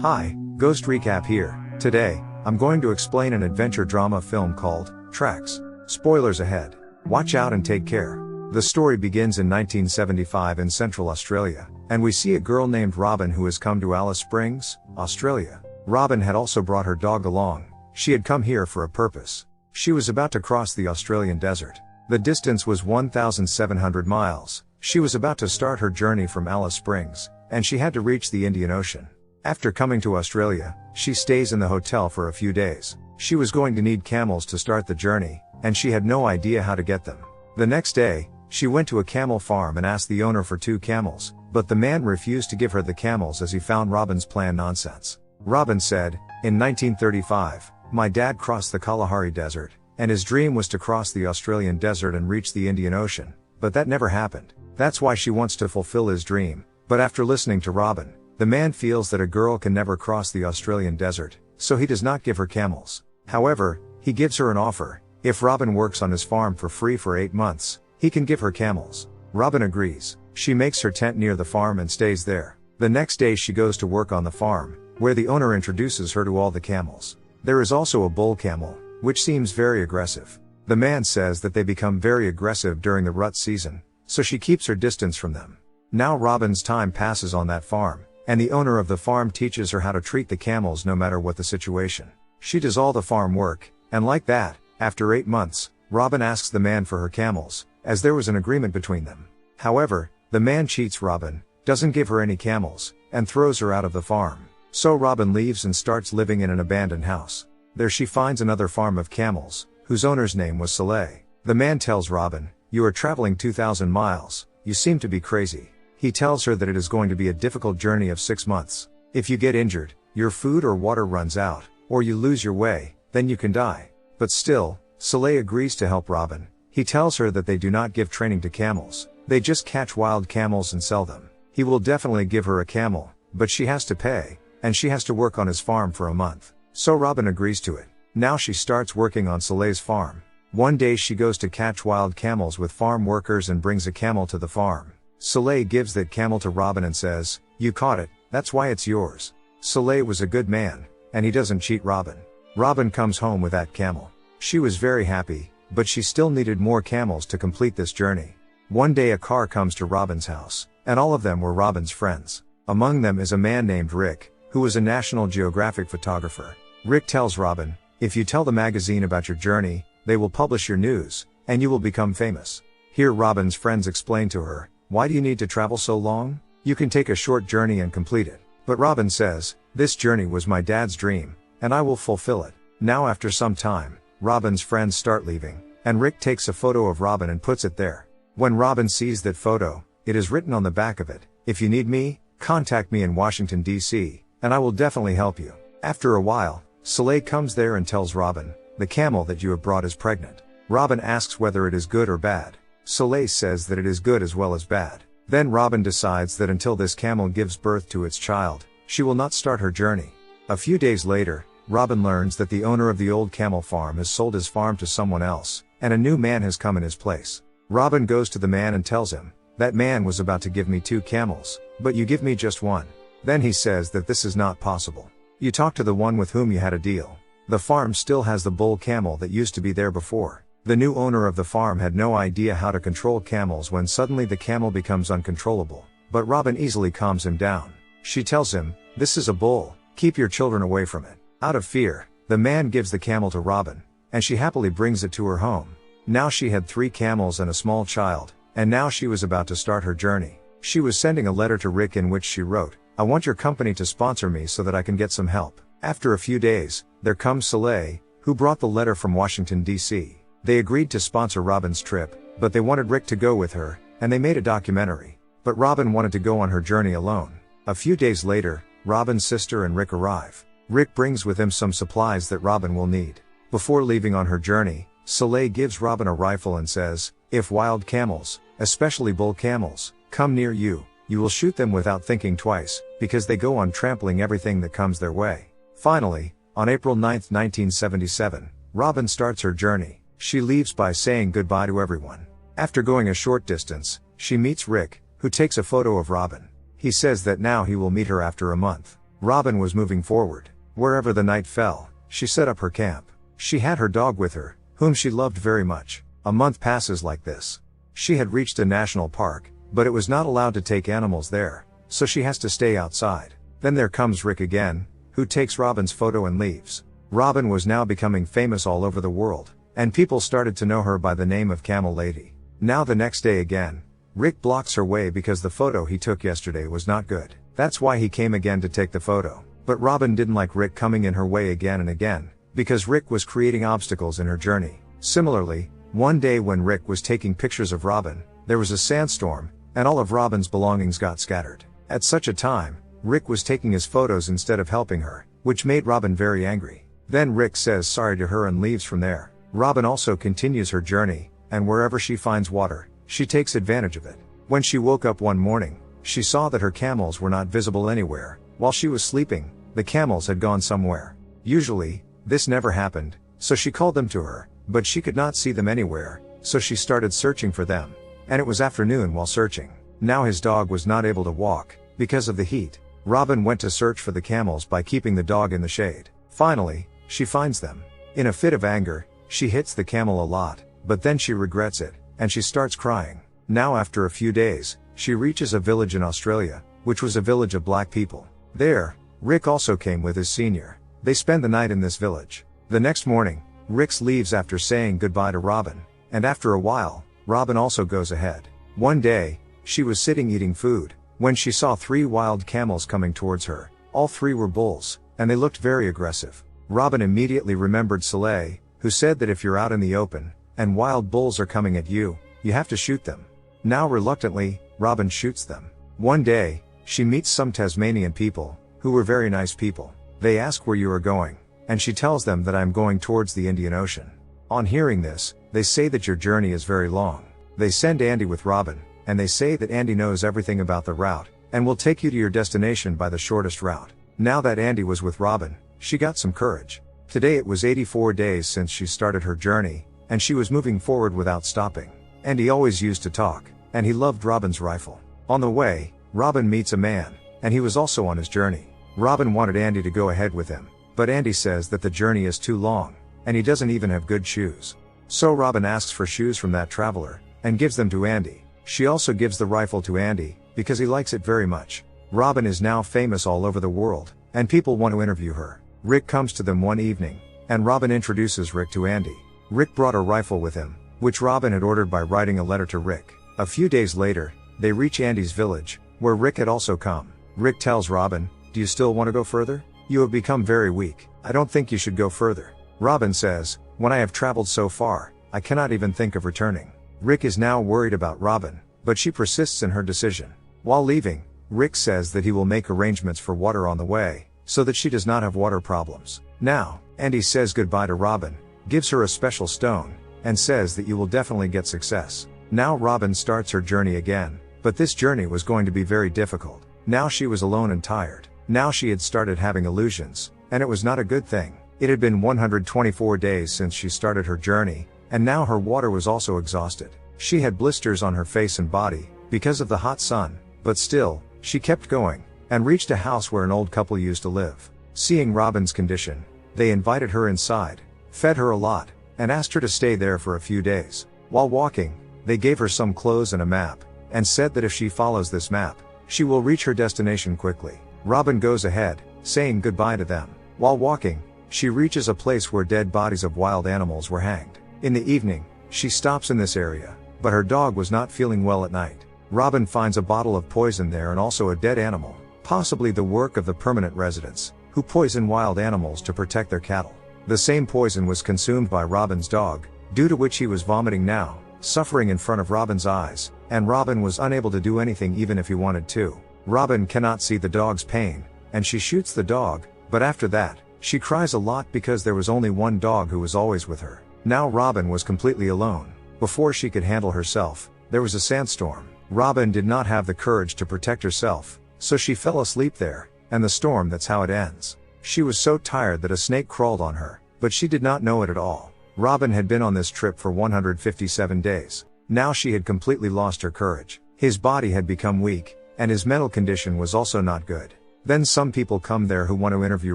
Hi, Ghost Recap here. Today, I'm going to explain an adventure drama film called Tracks. Spoilers ahead. Watch out and take care. The story begins in 1975 in Central Australia, and we see a girl named Robin who has come to Alice Springs, Australia. Robin had also brought her dog along. She had come here for a purpose. She was about to cross the Australian desert. The distance was 1,700 miles. She was about to start her journey from Alice Springs, and she had to reach the Indian Ocean. After coming to Australia, she stays in the hotel for a few days. She was going to need camels to start the journey, and she had no idea how to get them. The next day, she went to a camel farm and asked the owner for 2 camels, but the man refused to give her the camels as he found Robin's plan nonsense. Robin said, "In 1935, my dad crossed the Kalahari Desert, and his dream was to cross the Australian desert and reach the Indian Ocean, but that never happened. That's why she wants to fulfill his dream." But after listening to Robin, the man feels that a girl can never cross the Australian desert, so he does not give her camels. However, he gives her an offer. If Robin works on his farm for free for 8 months, he can give her camels. Robin agrees. She makes her tent near the farm and stays there. The next day she goes to work on the farm, where the owner introduces her to all the camels. There is also a bull camel, which seems very aggressive. The man says that they become very aggressive during the rut season, so she keeps her distance from them. Now Robin's time passes on that farm, and the owner of the farm teaches her how to treat the camels no matter what the situation. She does all the farm work, and like that, after 8 months, Robin asks the man for her camels, as there was an agreement between them. However, the man cheats Robin, doesn't give her any camels, and throws her out of the farm. So Robin leaves and starts living in an abandoned house. There she finds another farm of camels, whose owner's name was Soleil. The man tells Robin, "You are traveling 2,000 miles, you seem to be crazy." He tells her that it is going to be a difficult journey of 6 months. If you get injured, your food or water runs out, or you lose your way, then you can die. But still, Soleil agrees to help Robin. He tells her that they do not give training to camels, they just catch wild camels and sell them. He will definitely give her a camel, but she has to pay, and she has to work on his farm for a month. So Robin agrees to it. Now she starts working on Soleil's farm. One day she goes to catch wild camels with farm workers and brings a camel to the farm. Soleil gives that camel to Robin and says, "You caught it, that's why it's yours." Soleil was a good man, and he doesn't cheat Robin. Robin comes home with that camel. She was very happy, but she still needed more camels to complete this journey. One day a car comes to Robin's house, and all of them were Robin's friends. Among them is a man named Rick, who was a National Geographic photographer. Rick tells Robin, "If you tell the magazine about your journey, they will publish your news, and you will become famous." Here Robin's friends explain to her, "Why do you need to travel so long? You can take a short journey and complete it." But Robin says, "This journey was my dad's dream, and I will fulfill it." Now after some time, Robin's friends start leaving, and Rick takes a photo of Robin and puts it there. When Robin sees that photo, it is written on the back of it, "If you need me, contact me in Washington, D.C., and I will definitely help you." After a while, Soleil comes there and tells Robin, "The camel that you have brought is pregnant." Robin asks whether it is good or bad. Soleil says that it is good as well as bad. Then Robin decides that until this camel gives birth to its child, she will not start her journey. A few days later, Robin learns that the owner of the old camel farm has sold his farm to someone else, and a new man has come in his place. Robin goes to the man and tells him, "That man was about to give me 2 camels, but you give me just 1. Then he says that this is not possible. "You talk to the one with whom you had a deal." The farm still has the bull camel that used to be there before. The new owner of the farm had no idea how to control camels when suddenly the camel becomes uncontrollable, but Robin easily calms him down. She tells him, "This is a bull, keep your children away from it." Out of fear, the man gives the camel to Robin, and she happily brings it to her home. Now she had 3 camels and a small child, and now she was about to start her journey. She was sending a letter to Rick in which she wrote, "I want your company to sponsor me so that I can get some help." After a few days, there comes Soleil, who brought the letter from Washington, D.C. They agreed to sponsor Robin's trip, but they wanted Rick to go with her, and they made a documentary. But Robin wanted to go on her journey alone. A few days later, Robin's sister and Rick arrive. Rick brings with him some supplies that Robin will need. Before leaving on her journey, Soleil gives Robin a rifle and says, "If wild camels, especially bull camels, come near you, you will shoot them without thinking twice, because they go on trampling everything that comes their way." Finally, on April 9, 1977, Robin starts her journey. She leaves by saying goodbye to everyone. After going a short distance, she meets Rick, who takes a photo of Robin. He says that now he will meet her after a month. Robin was moving forward. Wherever the night fell, she set up her camp. She had her dog with her, whom she loved very much. A month passes like this. She had reached a national park, but it was not allowed to take animals there, so she has to stay outside. Then there comes Rick again, who takes Robin's photo and leaves. Robin was now becoming famous all over the world, and people started to know her by the name of Camel Lady. Now the next day again, Rick blocks her way because the photo he took yesterday was not good. That's why he came again to take the photo. But Robin didn't like Rick coming in her way again and again, because Rick was creating obstacles in her journey. Similarly, one day when Rick was taking pictures of Robin, there was a sandstorm, and all of Robin's belongings got scattered. At such a time, Rick was taking his photos instead of helping her, which made Robin very angry. Then Rick says sorry to her and leaves from there. Robin also continues her journey, and wherever she finds water, she takes advantage of it. When she woke up one morning, she saw that her camels were not visible anywhere. While she was sleeping, the camels had gone somewhere. Usually, this never happened, so she called them to her, but she could not see them anywhere, so she started searching for them. And it was afternoon while searching. Now his dog was not able to walk, because of the heat. Robin went to search for the camels by keeping the dog in the shade. Finally, she finds them. In a fit of anger, she hits the camel a lot, but then she regrets it, and she starts crying. Now after a few days, she reaches a village in Australia, which was a village of black people. There, Rick also came with his senior. They spend the night in this village. The next morning, Rick leaves after saying goodbye to Robin, and after a while, Robin also goes ahead. One day, she was sitting eating food, when she saw 3 wild camels coming towards her. All 3 were bulls, and they looked very aggressive. Robin immediately remembered Soleil, who said that if you're out in the open, and wild bulls are coming at you, you have to shoot them. Now reluctantly, Robin shoots them. One day, she meets some Tasmanian people, who were very nice people. They ask where you are going, and she tells them that I'm going towards the Indian Ocean. On hearing this, they say that your journey is very long. They send Andy with Robin, and they say that Andy knows everything about the route, and will take you to your destination by the shortest route. Now that Andy was with Robin, she got some courage. Today it was 84 days since she started her journey, and she was moving forward without stopping. Andy always used to talk, and he loved Robin's rifle. On the way, Robin meets a man, and he was also on his journey. Robin wanted Andy to go ahead with him, but Andy says that the journey is too long, and he doesn't even have good shoes. So Robin asks for shoes from that traveler, and gives them to Andy. She also gives the rifle to Andy, because he likes it very much. Robin is now famous all over the world, and people want to interview her. Rick comes to them one evening, and Robin introduces Rick to Andy. Rick brought a rifle with him, which Robin had ordered by writing a letter to Rick. A few days later, they reach Andy's village, where Rick had also come. Rick tells Robin, "Do you still want to go further? You have become very weak. I don't think you should go further." Robin says, "When I have traveled so far, I cannot even think of returning." Rick is now worried about Robin, but she persists in her decision. While leaving, Rick says that he will make arrangements for water on the way, so that she does not have water problems. Now, Andy says goodbye to Robin, gives her a special stone, and says that you will definitely get success. Now Robin starts her journey again, but this journey was going to be very difficult. Now she was alone and tired. Now she had started having illusions, and it was not a good thing. It had been 124 days since she started her journey, and now her water was also exhausted. She had blisters on her face and body, because of the hot sun, but still, she kept going, and reached a house where an old couple used to live. Seeing Robin's condition, they invited her inside, fed her a lot, and asked her to stay there for a few days. While walking, they gave her some clothes and a map, and said that if she follows this map, she will reach her destination quickly. Robin goes ahead, saying goodbye to them. While walking, she reaches a place where dead bodies of wild animals were hanged. In the evening, she stops in this area, but her dog was not feeling well at night. Robin finds a bottle of poison there and also a dead animal, possibly the work of the permanent residents, who poison wild animals to protect their cattle. The same poison was consumed by Robin's dog, due to which he was vomiting now, suffering in front of Robin's eyes, and Robin was unable to do anything even if he wanted to. Robin cannot see the dog's pain, and she shoots the dog, but after that, she cries a lot because there was only one dog who was always with her. Now Robin was completely alone. Before she could handle herself, there was a sandstorm. Robin did not have the courage to protect herself, so she fell asleep there, and the storm, that's how it ends. She was so tired that a snake crawled on her, but she did not know it at all. Robin had been on this trip for 157 days. Now she had completely lost her courage. His body had become weak, and his mental condition was also not good. Then some people come there who want to interview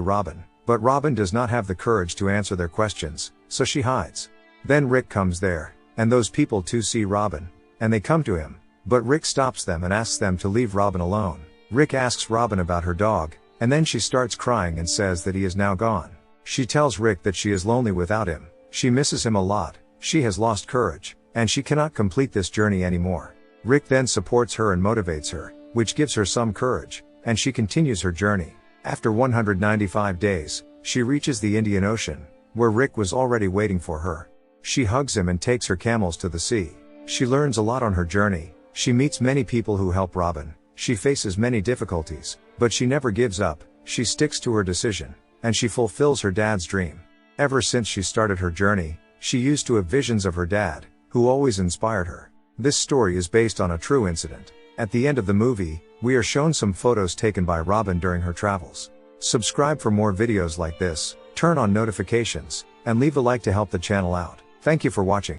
Robin, but Robin does not have the courage to answer their questions, so she hides. Then Rick comes there, and those people too see Robin, and they come to him, but Rick stops them and asks them to leave Robin alone. Rick asks Robin about her dog, and then she starts crying and says that he is now gone. She tells Rick that she is lonely without him, she misses him a lot, she has lost courage, and she cannot complete this journey anymore. Rick then supports her and motivates her, which gives her some courage, and she continues her journey. After 195 days, she reaches the Indian Ocean, where Rick was already waiting for her. She hugs him and takes her camels to the sea. She learns a lot on her journey, she meets many people who help Robin, she faces many difficulties, but she never gives up, she sticks to her decision, and she fulfills her dad's dream. Ever since she started her journey, she used to have visions of her dad, who always inspired her. This story is based on a true incident. At the end of the movie, we are shown some photos taken by Robin during her travels. Subscribe for more videos like this, turn on notifications, and leave a like to help the channel out. Thank you for watching.